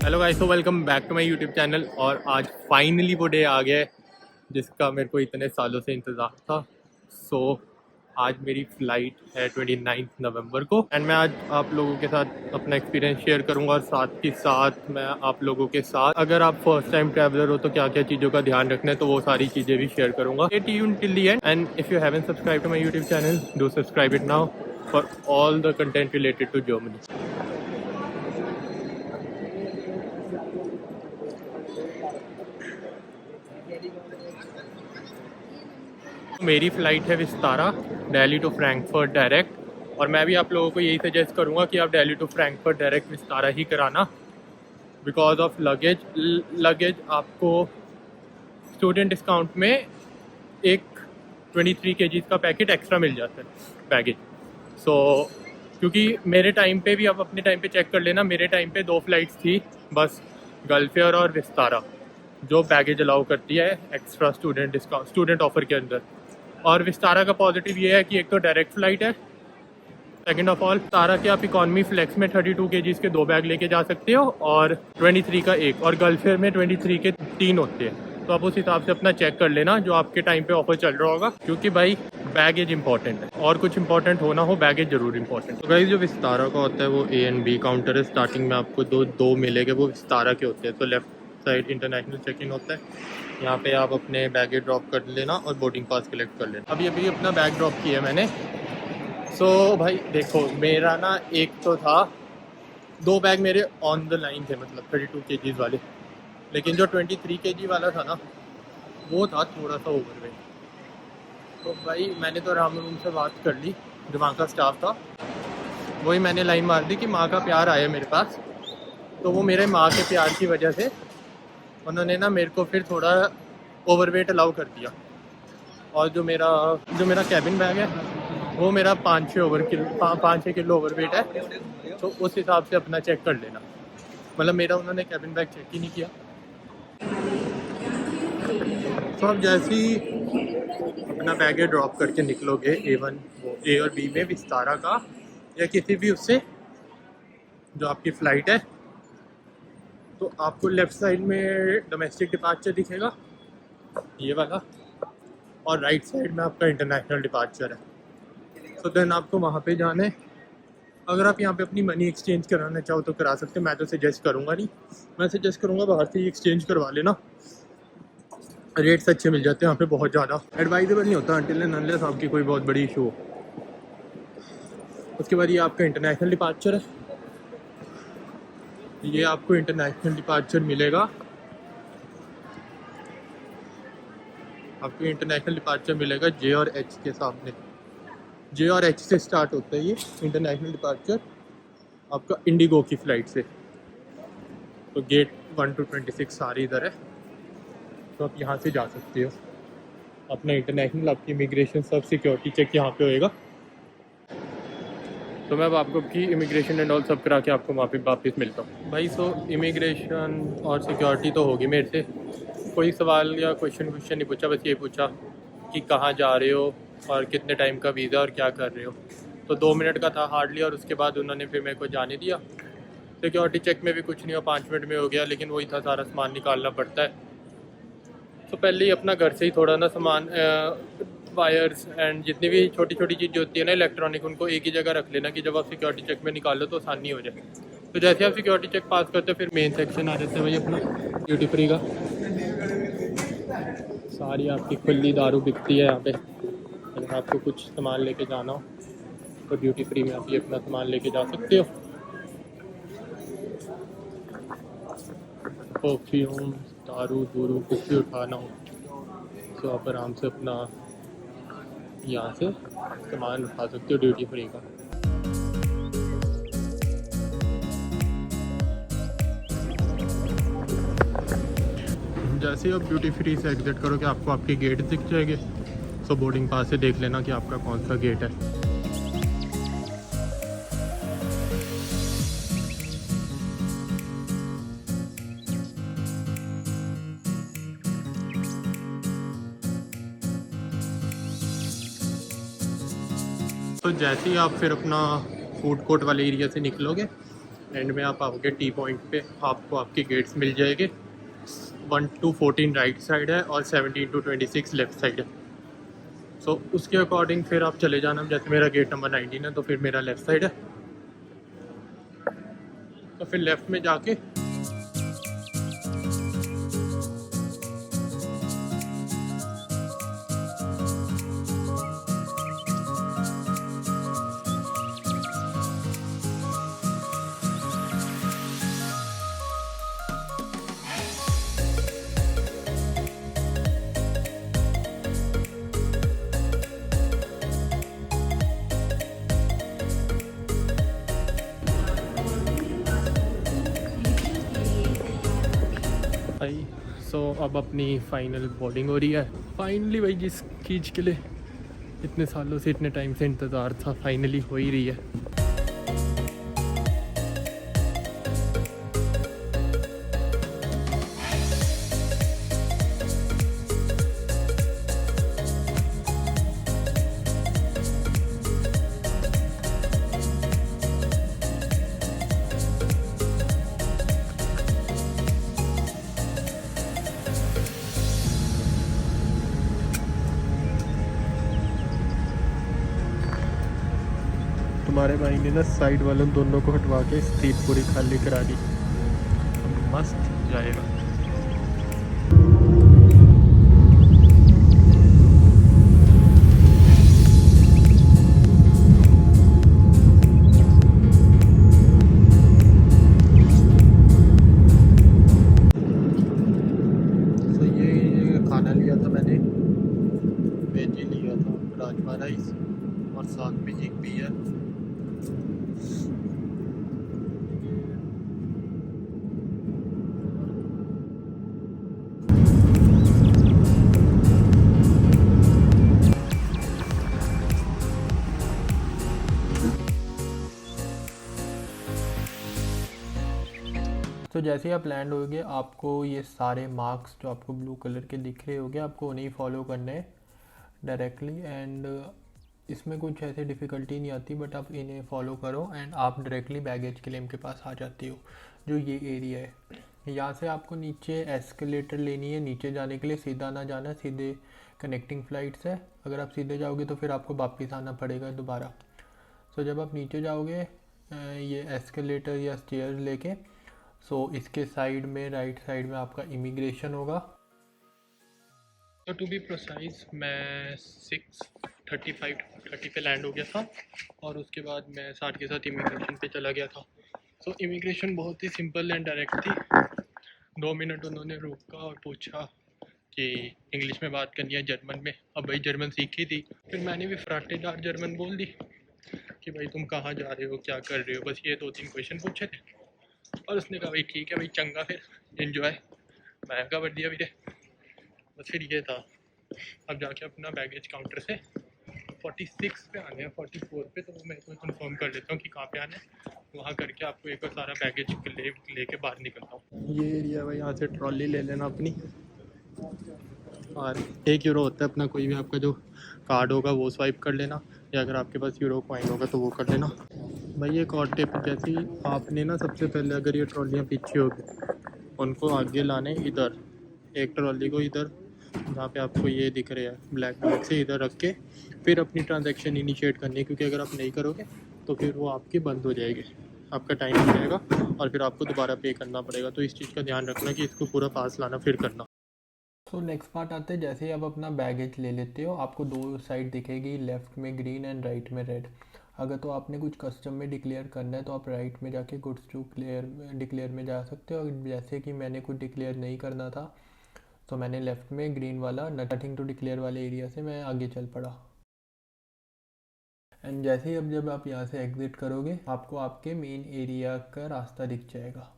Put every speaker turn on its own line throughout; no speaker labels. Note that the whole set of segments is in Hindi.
हेलो गाइस, तो welcome back to my YouTube channel. और आज फाइनली वो डे आ गया है जिसका मेरे को इतने सालों से इंतज़ार था। सो आज मेरी फ़्लाइट है 29 नवंबर को एंड मैं आज आप लोगों के साथ अपना एक्सपीरियंस शेयर करूंगा और साथ ही साथ मैं आप लोगों के साथ अगर आप फर्स्ट टाइम ट्रैवलर हो तो क्या क्या चीज़ों का ध्यान रखना है तो वो सारी चीज़ें भी शेयर करूंगा। Stay tuned till the end and if you haven't subscribe to my YouTube channel do subscribe it now for all the content related to Germany. मेरी फ़्लाइट है Vistara, Delhi to Frankfurt direct. और मैं भी आप लोगों को यही सजेस्ट करूँगा कि आप Delhi to Frankfurt direct Vistara ही कराना बिकॉज ऑफ लगेज आपको स्टूडेंट डिस्काउंट में एक 23 kg का पैकेट एक्स्ट्रा मिल जाता है बैगेज। सो क्योंकि मेरे टाइम पे भी, आप अपने टाइम पे चेक कर लेना, मेरे टाइम पे 2 फ्लाइट्स थी बस, गल्फेयर और विस्तारा, जो बैगेज अलाउ करती है extra student discount student offer के अंदर। और विस्तारा का पॉजिटिव ये है कि एक तो डायरेक्ट फ्लाइट है, सेकंड ऑफ ऑल विस्तारा के आप इकॉनमी फ्लेक्स में 32 kg के 2 बैग लेके जा सकते हो और 23 का एक, और गल्फेयर में 23 के 3 होते हैं। तो आप उस हिसाब से अपना चेक कर लेना जो आपके टाइम पे ऑफर चल रहा होगा, क्योंकि भाई बैगेज इंपॉर्टेंट है, और कुछ इंपॉर्टेंट होना हो बैगेज जरूर इंपॉर्टेंट। तो गाइस जो विस्तारा का होता है वो ए एंड बी काउंटर है। स्टार्टिंग में आपको दो मिलेंगे, वो विस्तारा के होते हैं। तो left side international check in होता है, यहाँ पे आप अपने बैगेज ड्रॉप कर लेना और बोर्डिंग पास कलेक्ट कर लेना। अभी अपना बैग ड्रॉप किया मैंने। सो भाई देखो, मेरा ना एक तो था, 2 बैग मेरे ऑन द लाइन थे, मतलब 32 kg वाले, लेकिन जो 23 kg वाला था ना वो था थोड़ा सा ओवरवेट। तो भाई मैंने तो राम रूम से बात कर ली, जो वहाँ का स्टाफ था, वही मैंने लाइन मार दी कि माँ का प्यार आया मेरे पास। तो वो मेरे माँ के प्यार की वजह से उन्होंने ना मेरे को फिर थोड़ा ओवरवेट अलाउ कर दिया। और जो मेरा कैबिन बैग है वो मेरा 5-6 किलो ओवरवेट है। तो उस हिसाब से अपना चेक कर लेना, मतलब मेरा उन्होंने कैबिन बैग चेक ही नहीं किया। तो आप जैसे ही अपना बैग ड्रॉप करके निकलोगे ए और बी में विस्तारा का या किसी भी उससे जो आपकी फ़्लाइट है, तो आपको लेफ़्ट साइड में डोमेस्टिक डिपार्चर दिखेगा ये वाला, और राइट साइड में आपका इंटरनेशनल डिपार्चर है। तो देन आपको वहाँ पे जाना है। अगर आप यहाँ पे अपनी मनी एक्सचेंज कराना चाहो तो करा सकते हो, मैं तो सजेस्ट करूँगा नहीं, मैं सजेस्ट करूँगा बाहर से ही एक्सचेंज करवा लेना, रेट्स अच्छे मिल जाते हैं यहाँ पे, बहुत ज़्यादा एडवाइजेबल नहीं होता अनटिल एंड अनलेस आपकी कोई बहुत बड़ी इशू हो। उसके बाद ये आपका इंटरनेशनल डिपार्चर है, ये आपको इंटरनेशनल डिपार्चर मिलेगा, आपको इंटरनेशनल डिपार्चर मिलेगा जे और एच के सामने। जे और एच से स्टार्ट होता है ये इंटरनेशनल डिपार्चर आपका इंडिगो की फ़्लाइट से। तो गेट 1 to 26 सारी इधर है, तो आप यहाँ से जा सकते हो। अपना इंटरनेशनल, आपकी इमिग्रेशन, सब सिक्योरिटी चेक यहाँ पे होएगा। तो मैं अब आपको की इमिग्रेशन एंड ऑल सब करा के आपको वहाँ पे वापस मिलता हूँ भाई। सो इमिग्रेशन और सिक्योरिटी तो होगी, मेरे से कोई सवाल या क्वेश्चन नहीं पूछा, बस ये पूछा कि कहाँ जा रहे हो और कितने टाइम का वीज़ा और क्या कर रहे हो। तो 2 मिनट का था हार्डली, और उसके बाद उन्होंने फिर मेरे को जाने दिया। सिक्योरिटी चेक में भी कुछ नहीं हुआ, 5 मिनट में हो गया, लेकिन वही था, सारा सामान निकालना पड़ता है। तो पहले ही अपना घर से ही थोड़ा ना सामान, वायर्स एंड जितनी भी छोटी छोटी चीज़ें होती है ना इलेक्ट्रॉनिक, उनको एक ही जगह रख लेना कि जब आप सिक्योरिटी चेक में निकालो तो आसानी हो जाए। तो जैसे आप सिक्योरिटी चेक पास करते हो फिर मेन सेक्शन आ जाता है भाई अपना ड्यूटी फ्री का। सारी आपकी खुली दारू बिकती है यहाँ पे। अगर आपको कुछ सामान लेके जाना हो तो ड्यूटी फ्री में आप ये अपना सामान लेके जा सकते हो। परफ्यूम, दारू कुछ भी उठाना हो तो आप आराम से अपना यहाँ से सामान उठा सकते हो ड्यूटी फ्री का। जैसे ही आप ड्यूटी फ्री से एग्जिट करोगे आपको आपके गेट दिख जाएंगे। सो बोर्डिंग पास से देख लेना कि आपका कौन सा गेट है। तो जैसे ही आप फिर अपना फूड कोर्ट वाले एरिया से निकलोगे एंड में आप आओगे टी पॉइंट पे, आपको आपके गेट्स मिल जाएंगे। 1 to 14 राइट साइड है और 17 to 26 लेफ़्ट साइड है। सो उसके अकॉर्डिंग फिर आप चले जाना। जैसे मेरा गेट नंबर 19 है तो फिर मेरा लेफ़्ट साइड है, तो फिर लेफ़्ट में जाके भाई अब अपनी फाइनल बोर्डिंग हो रही है। फाइनली भाई, जिस चीज़ के लिए इतने सालों से, इतने टाइम से इंतज़ार था, फाइनली हो ही रही है। तुम्हारे भाई ने ना साइड वालों दोनों को हटवा के स्ट्रीट पूरी खाली करा दी। मस्त जाएगा। तो ये खाना लिया था मैंने, वेज ही लिया था, राजमा राइस और साथ में एक बियर। तो जैसे ही आप लैंड होगे, आपको ये सारे मार्क्स जो आपको ब्लू कलर के दिख रहे होंगे, आपको उन्हें फॉलो करने हैं डायरेक्टली। एंड इसमें कुछ ऐसे डिफ़िकल्टी नहीं आती, बट आप इन्हें फॉलो करो एंड आप डायरेक्टली बैगेज क्लेम के पास आ जाती हो, जो ये एरिया है। यहाँ से आपको नीचे एस्केलेटर लेनी है। नीचे जाने के लिए सीधा ना जाना, सीधे कनेक्टिंग फ़्लाइट्स है। अगर आप सीधे जाओगे तो फिर आपको वापस आना पड़ेगा दोबारा। सो जब आप नीचे जाओगे ये एस्केलेटर या स्टेयर लेके, सो इसके साइड में, राइट साइड में आपका इमिग्रेशन होगा। तो टू बी प्रोसाइज, मैं 6:35 पे लैंड हो गया था और उसके बाद मैं 60 के साथ इमिग्रेशन पे चला गया था। सो इमिग्रेशन बहुत ही सिंपल एंड डायरेक्ट थी। 2 मिनट उन्होंने रोका और पूछा कि इंग्लिश में बात करनी है, जर्मन में। अब भाई जर्मन सीखी थी, फिर मैंने भी फराटेदार जर्मन बोल दी कि भाई तुम कहाँ जा रहे हो, क्या कर रहे हो, बस ये 2-3 क्वेश्चन पूछे थे। और उसने कहा भाई ठीक है भाई, चंगा फिर एंजॉय। मैं कहा बढ़िया भी, बस फिर ये था। अब जाके अपना बैगेज काउंटर से 46 पे आने हैं, 44 पे, तो मैं को कंफर्म कर लेता हूँ कि कहाँ पे आना है। वहाँ करके आपको एक और सारा बैगेज लेके बाहर निकलता हूँ। ये एरिया भाई, यहाँ से ट्रॉली ले लेना अपनी, और 1 यूरो होता है अपना, कोई भी आपका जो कार्ड होगा वो स्वाइप कर लेना, या अगर आपके पास यूरो कॉइन होगा तो वो कर लेना। भाई एक और टिप, जैसे ही आपने ना सबसे पहले, अगर ये ट्रॉलियाँ पीछे होगी, उनको आगे लाने इधर, एक ट्रॉली को इधर जहाँ पे आपको ये दिख रहा है ब्लैक ब्लैक से, इधर रख के फिर अपनी ट्रांजैक्शन इनिशिएट करनी है, क्योंकि अगर आप नहीं करोगे तो फिर वो आपकी बंद हो जाएगी, आपका टाइम हो जाएगा और फिर आपको दोबारा पे करना पड़ेगा। तो इस चीज़ का ध्यान रखना कि इसको पूरा पास लाना फिर करना। तो नेक्स्ट पार्ट आते हैं, जैसे ही आप अपना बैगेज ले लेते हो, आपको 2 साइड दिखेगी, लेफ़्ट में ग्रीन एंड राइट में रेड। अगर तो आपने कुछ कस्टम में डिक्लेयर करना है तो आप राइट में जाके गुड्स टू डिक्लेयर में जा सकते हो। जैसे कि मैंने कुछ डिक्लेयर नहीं करना था, तो मैंने लेफ़्ट में ग्रीन वाला नथिंग टू डिक्लेयर वाले एरिया से मैं आगे चल पड़ा। एंड जैसे ही अब जब आप यहाँ से एग्ज़िट करोगे, आपको आपके मेन एरिया का रास्ता दिख जाएगा।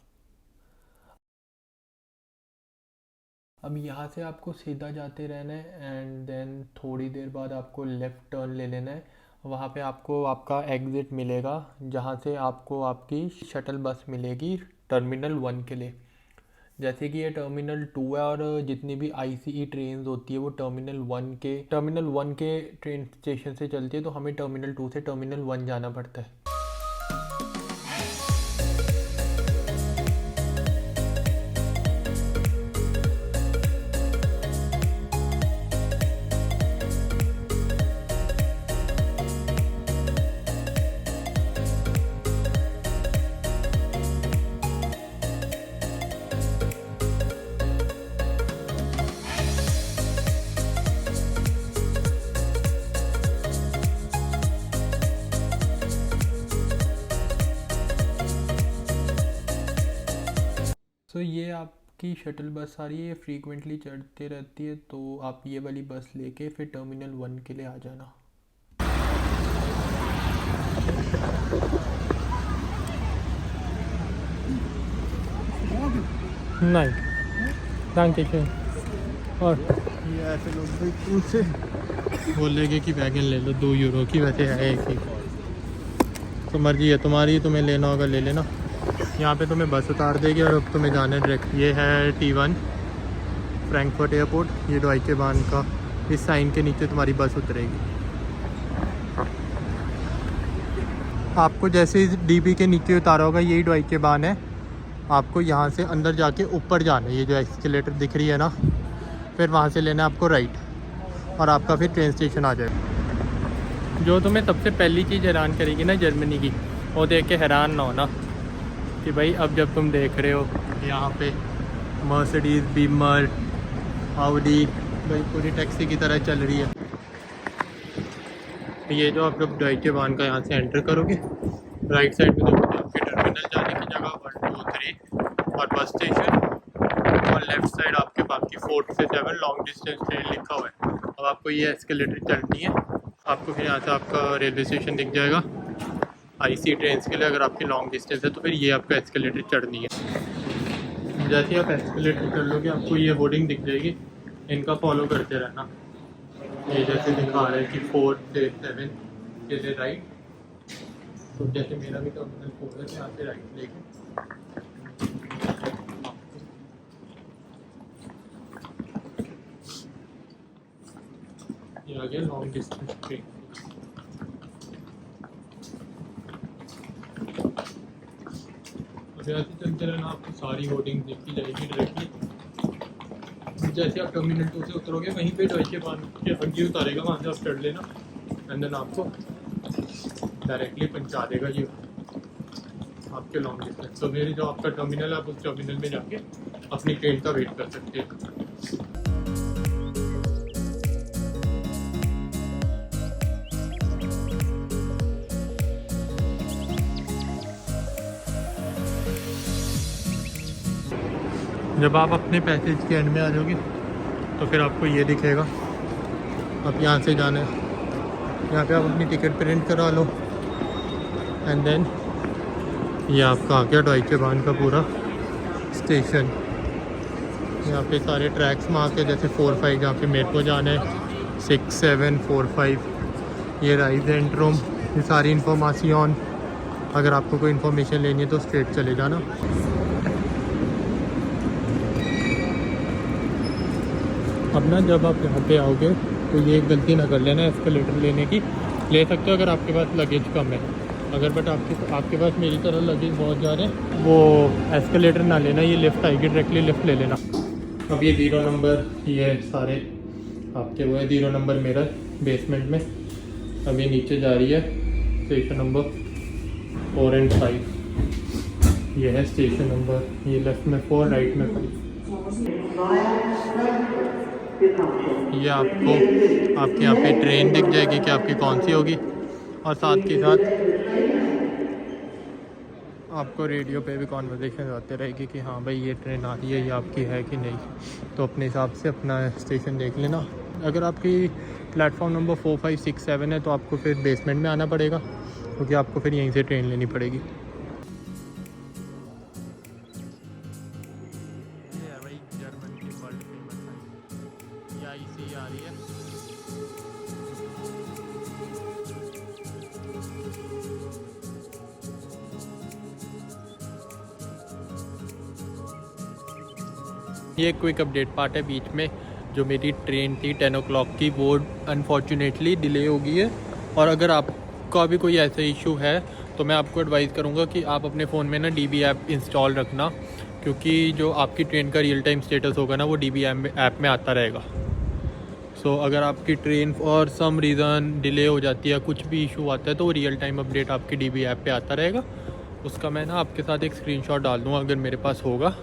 अब यहाँ से आपको सीधा जाते रहना है एंड देन थोड़ी देर बाद आपको लेफ़्ट टर्न ले लेना है। वहाँ पे आपको आपका एग्ज़िट मिलेगा, जहाँ से आपको आपकी शटल बस मिलेगी टर्मिनल 1 के लिए। जैसे कि ये टर्मिनल 2 है और जितनी भी आईसीई ट्रेन होती है वो टर्मिनल 1 के ट्रेन स्टेशन से चलती है, तो हमें टर्मिनल 2 से टर्मिनल 1 जाना पड़ता है। सो ये आपकी शटल बस आ रही है, ये फ्रीक्वेंटली चढ़ते रहती है, तो आप ये वाली बस लेके फिर टर्मिनल 1 के लिए आ जाना। नहीं थैंक यू। और ये ऐसे लोग भाई पूछे बोलेंगे कि वैगन ले लो 2 यूरो की, वैसे है एक ही, तो मर्जी है तुम्हारी, तुम्हें लेना होगा ले लेना। यहाँ पे तुम्हें बस उतार देगी और अब तुम्हें जाना है डायरेक्ट। ये है T1 फ्रैंकफर्ट एयरपोर्ट, ये डॉइचे बान का, इस साइन के नीचे तुम्हारी बस उतरेगी। आपको जैसे ही DB के नीचे उतारा होगा, यही डॉइचे बान है, आपको यहाँ से अंदर जाके ऊपर जाना है, ये जो एस्केलेटर दिख रही है ना, फिर वहाँ से लेना है आपको राइट, और आपका फिर ट्रेन स्टेशन आ जाएगा। जो तुम्हें सबसे पहली चीज़ हैरान करेगी ना जर्मनी की, वो देख के हैरान ना होना कि भाई अब जब तुम देख रहे हो यहाँ पे मर्सिडीज़, बीमर, ऑडी भाई पूरी टैक्सी की तरह चल रही है। ये जो आप लोग डॉइचे बान का यहाँ से एंटर करोगे, राइट साइड में देखो आपके टर्मिनल जाने की जगह 1 2 3 और बस स्टेशन, और लेफ्ट साइड आपके बाकी 4 से 7 लॉन्ग डिस्टेंस ट्रेन लिखा हुआ है। अब आपको ये एस्केलेटर चढ़नी है, आपको फिर यहाँ से आपका रेलवे स्टेशन दिख जाएगा IC ट्रेन के लिए। अगर आपकी लॉन्ग डिस्टेंस है तो फिर ये आपका एस्केलेटर चढ़नी है। जैसे ही आप एस्केलेटर कर लोगे, आपको ये होर्डिंग दिख जाएगी, इनका फॉलो करते रहना। ये जैसे दिखा रहा है कि 4 से 7 के लिए राइट, तो जैसे मेरा भी टर्मिनल 4 है, यहाँ से राइट लेके ये आ गया लॉन्ग डिस्टेंस ट्रेन। अब ऐसे चलते रहना, आपको सारी होर्डिंग देखी जाएगी डायरेक्टली। जैसे आप टर्मिनल 2 से उतरोगे, वहीं पे डॉइचे बान के आगे उतारेगा, वहाँ से आप चढ़ लेना, एंड देन आपको डायरेक्टली पहुँचा देगा ये आपके लॉन्ग डिस्टेंस। तो मेरे जो आपका टर्मिनल है, आप उस टर्मिनल में जाके अपनी ट्रेन का वेट कर सकते हैं। जब आप अपने पैसेज के एंड में आ जाओगे तो फिर आपको ये दिखेगा, आप यहाँ से जाना है, यहाँ पे आप अपनी टिकट प्रिंट करा लो, एंड देन ये आपका आ गया डॉइचे बान का पूरा स्टेशन। यहाँ पे सारे ट्रैक्स मार्क है, जैसे 4 5 जहाँ पे मेरे को जाना है, 6 7 4 5 ये राइज एंड रूम, ये सारी इन्फॉर्मेशन। अगर आपको कोई इन्फॉर्मेशन लेनी है तो स्ट्रेट चले जाना। अब ना जब आप यहाँ पे आओगे तो ये एक गलती ना कर लेना एस्केलेटर लेने की। ले सकते हो अगर आपके पास लगेज कम है, अगर बट आपके पास मेरी तरह लगेज बहुत ज़्यादा है, वो एस्केलेटर ना लेना, ये लिफ्ट आएगी, डायरेक्टली लिफ्ट ले लेना। अब ये 0 नंबर, ये सारे आपके वो है, 0 नंबर मेरा बेसमेंट में। अब ये नीचे जा रही है स्टेशन नंबर 4 और 5, ये है स्टेशन नंबर, ये लेफ्ट में 4 राइट में 5। ये आपको आपके यहाँ पे ट्रेन दिख जाएगी कि आपकी कौन सी होगी, और साथ के साथ आपको रेडियो पे भी कॉन्वर्सेशन आते रहेगी कि हाँ भाई ये ट्रेन आ रही है, ये आपकी है कि नहीं। तो अपने हिसाब से अपना स्टेशन देख लेना। अगर आपकी प्लेटफॉर्म नंबर 4 5 6 7 है तो आपको फिर बेसमेंट में आना पड़ेगा, क्योंकि आपको फिर यहीं से ट्रेन लेनी पड़ेगी। IC आ रही है, ये क्विक अपडेट पार्ट है बीच में। जो मेरी ट्रेन थी 10 o'clock की, वो अनफॉर्चुनेटली डिले हो गई है। और अगर आपका भी कोई ऐसा इशू है तो मैं आपको एडवाइस करूँगा कि आप अपने फ़ोन में ना DB ऐप इंस्टॉल रखना, क्योंकि जो आपकी ट्रेन का रियल टाइम स्टेटस होगा ना, वो DB ऐप में आता रहेगा। सो अगर आपकी train for some reason delay हो जाती है, कुछ भी इशू आता है, तो वो रियल टाइम अपडेट आपकी DB ऐप पे आता रहेगा। उसका मैं ना आपके साथ एक स्क्रीनशॉट डाल दूँगा अगर मेरे पास होगा,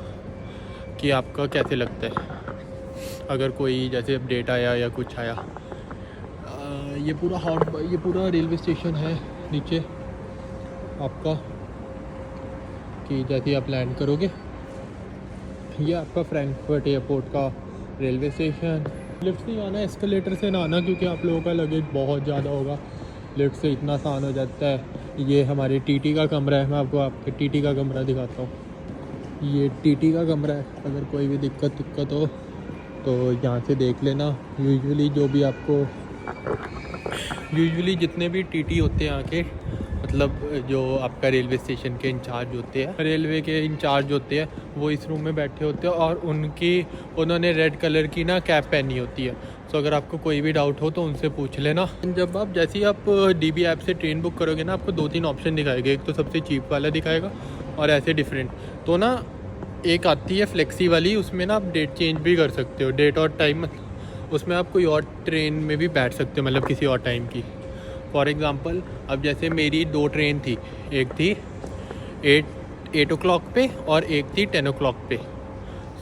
कि आपका कैसे लगता है अगर कोई जैसे अपडेट आया या कुछ आया। ये पूरा रेलवे स्टेशन है नीचे आपका, कि जैसे आप लैंड करोगे ये आपका फ्रैंकफर्ट एयरपोर्ट का रेलवे स्टेशन। लिफ्ट से आना, एस्केलेटर से ना आना, क्योंकि आप लोगों का लगेज बहुत ज़्यादा होगा। लिफ्ट से इतना आसान हो जाता है। ये हमारे टीटी का कमरा है, मैं आपको आपके टीटी का कमरा दिखाता हूँ। ये टीटी का कमरा है, अगर कोई भी दिक्कत हो तो यहाँ से देख लेना। यूजुअली जितने भी टीटी होते हैं यहाँ के, मतलब जो आपका रेलवे स्टेशन के इंचार्ज होते हैं, रेलवे के इंचार्ज होते हैं, वो इस रूम में बैठे होते हैं और उन्होंने रेड कलर की ना कैप पहनी होती है। सो अगर आपको कोई भी डाउट हो तो उनसे पूछ लेना। जैसे ही आप डीबी ऐप से ट्रेन बुक करोगे ना, आपको 2-3 ऑप्शन दिखाएगा। एक तो सबसे चीप वाला दिखाएगा और ऐसे डिफरेंट। तो ना एक आती है फ्लेक्सी वाली, उसमें ना आप डेट चेंज भी कर सकते हो, डेट और टाइम। उसमें आप कोई और ट्रेन में भी बैठ सकते हो, मतलब किसी और टाइम की। फॉर एग्ज़ाम्पल अब जैसे मेरी 2 ट्रेन थी, एक थी 8 o'clock पे और एक थी 10 o'clock पे।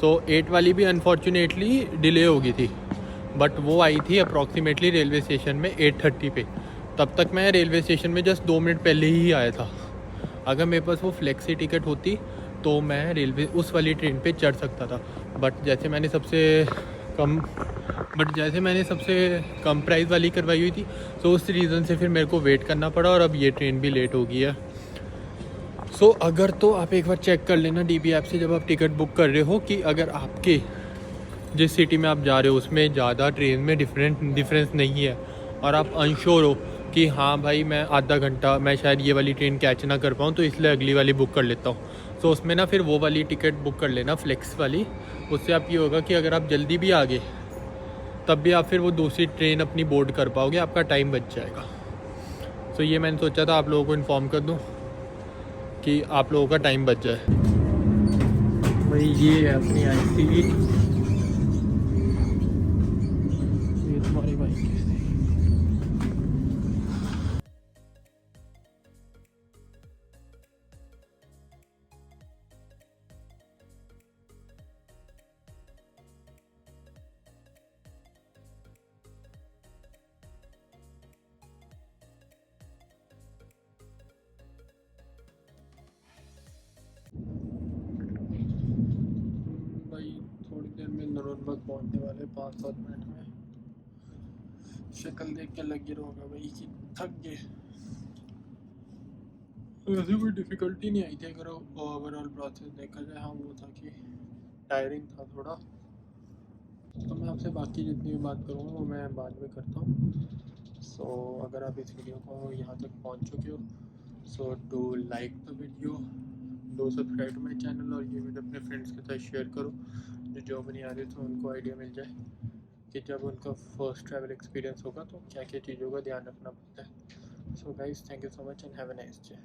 सो 8 वाली भी अनफॉर्चुनेटली डिले हो गई थी, बट वो आई थी अप्रॉक्सीमेटली रेलवे स्टेशन में 8:30 पे। तब तक मैं रेलवे स्टेशन में जस्ट 2 मिनट पहले ही आया था। अगर मेरे पास वो फ्लेक्सी टिकट होती तो मैं रेलवे उस वाली ट्रेन पे चढ़ सकता था। बट जैसे मैंने सबसे कम प्राइस वाली करवाई हुई थी, तो उस रीज़न से फिर मेरे को वेट करना पड़ा और अब ये ट्रेन भी लेट हो गई है। सो अगर तो आप एक बार चेक कर लेना डीबी ऐप से, जब आप टिकट बुक कर रहे हो, कि अगर आपके जिस सिटी में आप जा रहे हो उसमें ज़्यादा ट्रेन में डिफरेंस नहीं है और आप अनश्योर हो कि हाँ भाई मैं आधा घंटा मैं शायद ये वाली ट्रेन कैच ना कर पाऊँ, तो इसलिए अगली वाली बुक कर लेता हूँ। सो उसमें ना फिर वो वाली टिकट बुक कर लेना, फ्लेक्स वाली। उससे आप ये होगा कि अगर आप जल्दी भी आ गए तब भी आप फिर वो दूसरी ट्रेन अपनी बोर्ड कर पाओगे, आपका टाइम बच जाएगा। सो ये मैंने सोचा था आप लोगों को इन्फॉर्म कर दूँ कि आप लोगों का टाइम बच जाए। भाई ये है अपनी IC, ये तुम्हारी बाइक है। भाई थोड़ी देर में नूरनबर्ग पहुंचने वाले, 5-7 मिनट में। शक्ल देख के लग ही रहा भाई कि थक गए। वैसे कोई डिफ़िकल्टी नहीं आई थी अगर ओवरऑल प्रोसेस देखा जाए। हाँ वो था कि टायरिंग था थोड़ा। तो मैं आपसे बाकी जितनी भी बात करूँगा वो मैं बाद में करता हूँ। सो अगर आप इस वीडियो को यहाँ तक पहुँच चुके हो, so do like the video, do subscribe to my channel, और ये वीडियो अपने फ्रेंड्स के साथ शेयर करो जो जॉब नहीं आ रही, तो उनको आइडिया मिल जाए कि जब उनका फर्स्ट ट्रैवल एक्सपीरियंस होगा तो क्या क्या चीज़ों का ध्यान रखना पड़ता है। So guys, thank you so much and have a nice day.